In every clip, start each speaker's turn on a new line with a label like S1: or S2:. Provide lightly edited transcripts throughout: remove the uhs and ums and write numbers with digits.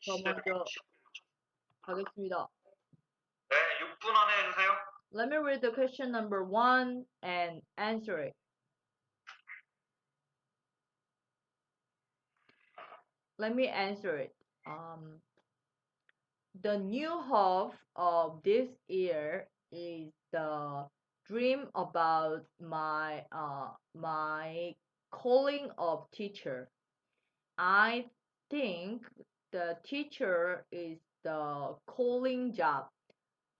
S1: 저 먼저 가겠습니다.
S2: 네, 6분 안에 해주세요.
S1: Let me read the question number 1 and answer it. Let me answer it. The new hope of this year is the dream about my calling of teacher. I think the teacher is the calling job.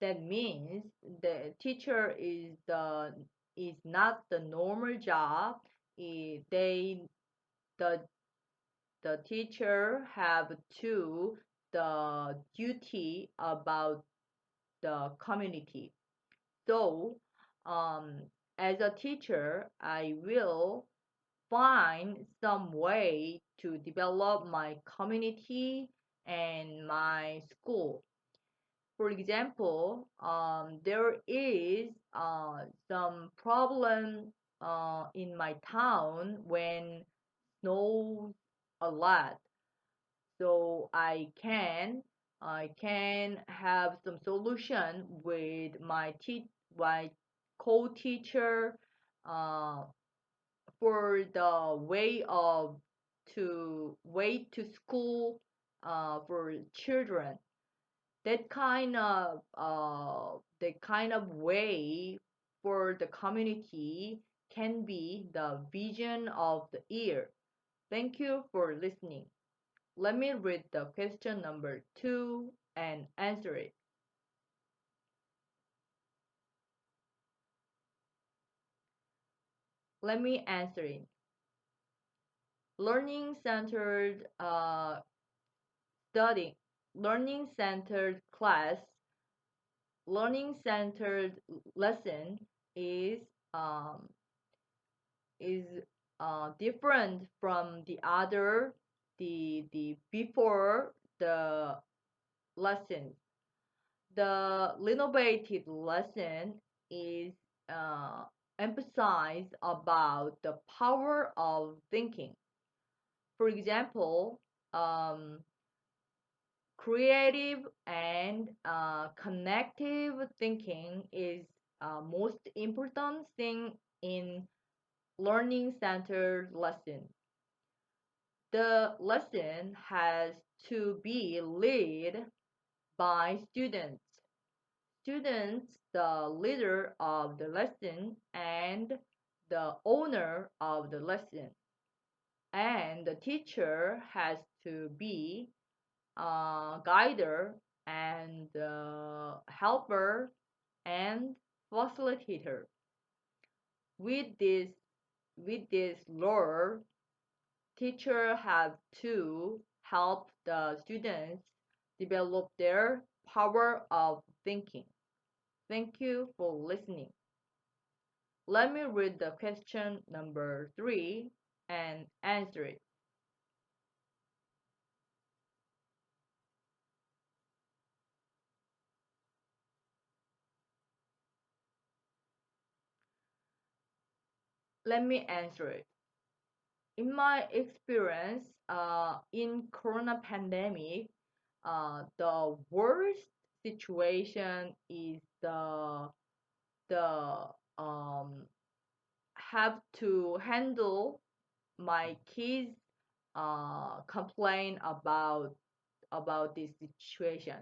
S1: That means the teacher is not the normal job. They the teacher have to the duty about the community. So, um, as a teacher, I will find some way to develop my community and my school. For example, there is some problem in my town when snows a lot. So I can have some solution with my co-teacher uh, for the way to school for children. That kind of way for the community can be the vision of the year. Thank you for listening. Let me read the question number 2 and answer it. Let me answer it. Learning centered studying, learning centered class, learning centered lesson is um, is different from the before the lesson. The renovated lesson is uh, emphasized about the power of thinking. For example, um, creative and connective thinking is most important thing in learning centered lesson. The lesson has to be led by students. Students, the leader of the lesson and the owner of the lesson. And the teacher has to be a guider and helper and facilitator. With this with this role, teacher have to help the students develop their power of thinking. Thank you for listening. Let me read the question number 3 and answer it. Let me answer it. In my experience, in Corona pandemic, the worst situation is the have to handle my kids complain about this situation.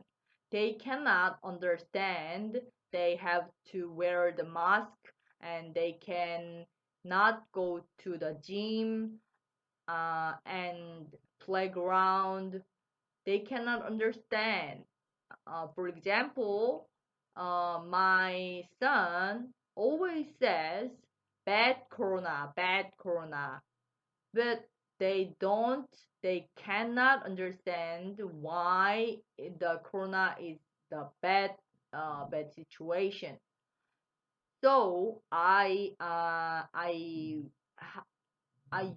S1: They cannot understand. They have to wear the mask and they can not go to the gym and playground. They cannot understand. For example, my son always says, bad corona, but they cannot understand why the corona is the bad situation. So I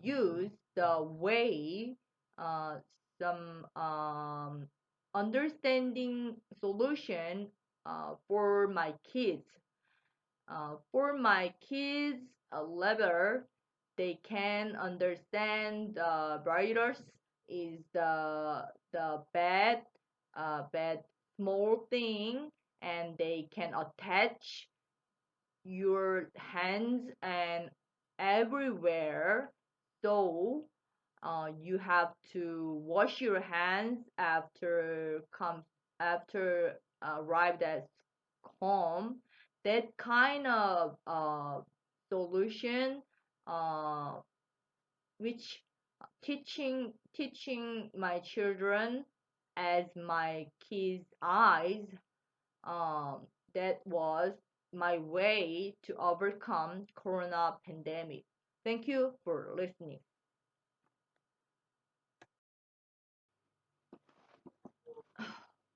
S1: use the way uh, some understanding solution for my kids. For my kids level, they can understand the virus is the bad small thing, and they can attach your hands and everywhere. So you have to wash your hands after arrived at home. That kind of solution, uh, which teaching my children as my kids' eyes, that was my way to overcome corona pandemic. Thank you for listening.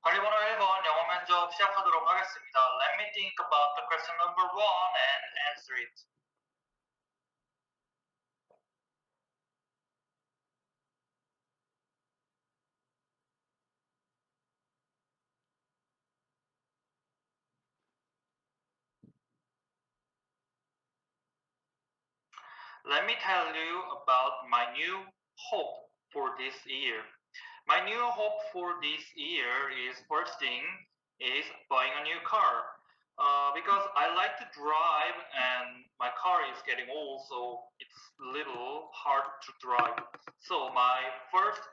S2: 관리번호 1번 영어 면접 시작하도록 하겠습니다. Let me think about the question number 1 and answer it. Let me tell you about my new hope for this year. My new hope for this year is first thing is buying a new car. Because I like to drive and my car is getting old, so it's a little hard to drive. So my first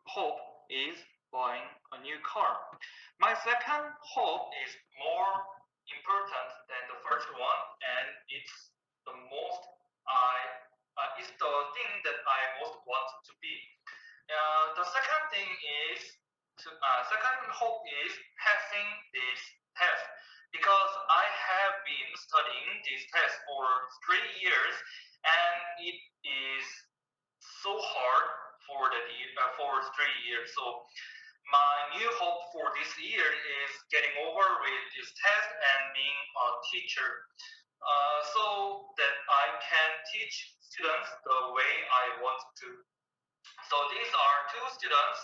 S2: hope is buying a new car. My second hope is more important than the first one, and it's the most it's the thing that I most want to be. The second thing is second hope is passing this test because I have been studying this test for 3 years and it is so hard for 3 years. So my new hope for this year is getting over with this test and being a teacher, so that I can teach students the way I want to. So these are two students.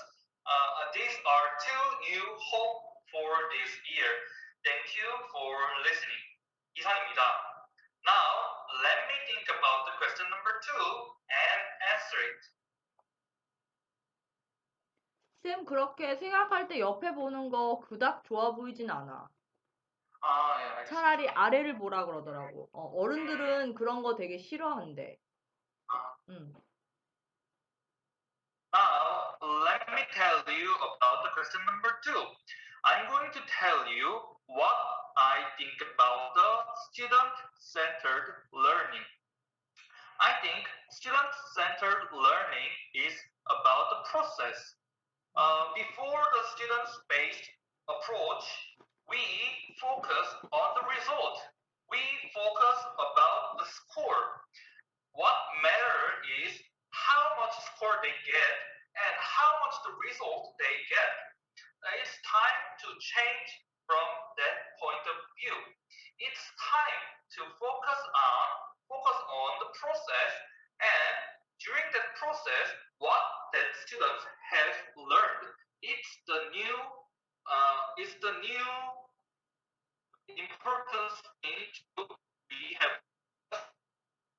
S2: These are two new hope for this year. Thank you for listening. 이상입니다. Now let me think about the question number 2 and answer it.
S1: 쌤, 그렇게 생각할 때 옆에 보는 거 그닥 좋아 보이진 않아.
S2: 예, 알겠습니다.
S1: 차라리 아래를 보라 그러더라고. 어른들은 그런 거 되게 싫어한대.
S2: Now, let me tell you about the question number 2. I'm going to tell you what I think about the student-centered learning. I think student-centered learning is about the process. Before the student-based approach, we focus on the result. We focus about the score. What matters is how much score they get and how much the result they get. It's time to change from that point of view. It's time to focus on the process, and during that process, what that students have learned. It's the new important thing we have.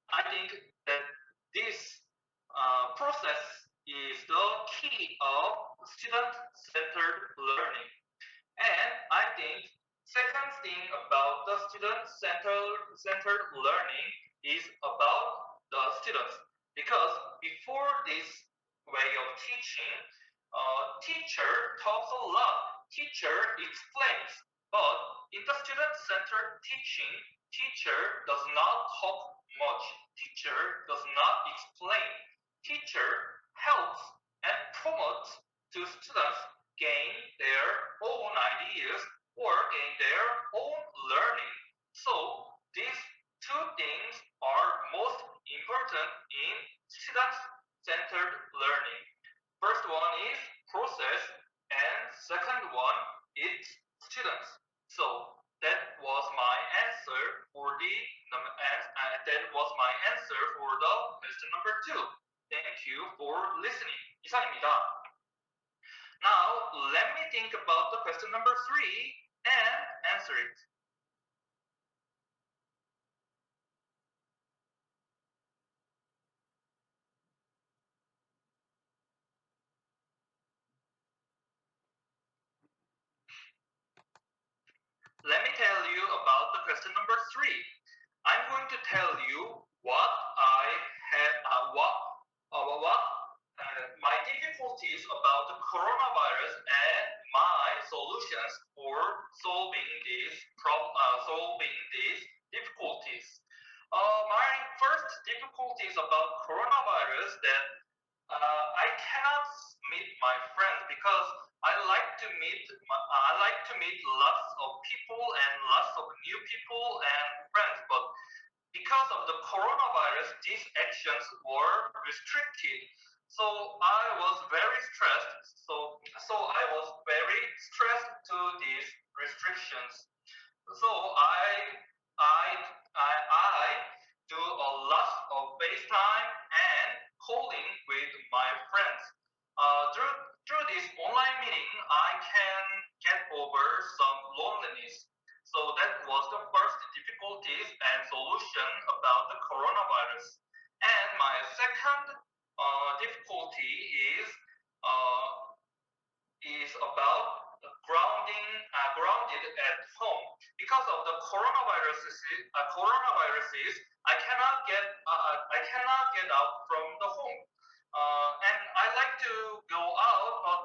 S2: I think that this process is the key of student-centered learning. And I think second thing about the student-centered learning is about the students. Because before this way of teaching, teacher talks a lot, teacher explains, but in the student-centered teaching, teacher does not talk much, teacher does not explain, teacher helps and promotes to students gain their own ideas or gain their own learning. So these two things are most important in student-centered learning. First one is process and second one is students. So that was my answer for the question number 2. Thank you for listening. 이상입니다. Now, let me think about the question number 3 and answer it. about the coronavirus and my solutions for solving these difficulties. My first difficulty is about coronavirus that I cannot meet my friends because I like to meet lots of people and lots of new people and friends, but because of the coronavirus, these actions were restricted. So I was very stressed. So I was very stressed to these restrictions. So I I do a lot of FaceTime and calling with my friends. Through this online meeting, I can get over some loneliness. So that was the first difficulties and solution about the coronavirus. And my second difficulty uh, is about grounded at home because of the coronaviruses. I cannot get out from the home, and I like to go out, but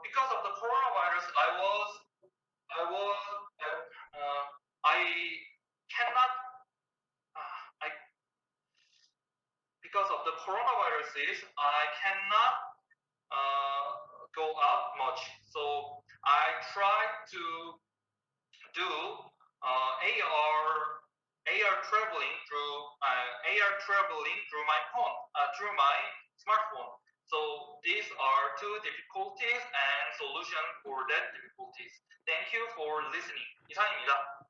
S2: because of the coronavirus, I was I cannot I because of the coronaviruses I cannot go out much. So I try to do AR traveling through my phone, through my smartphone. So these are two difficulties and solution for that difficulties. Thank you for listening. 이상입니다.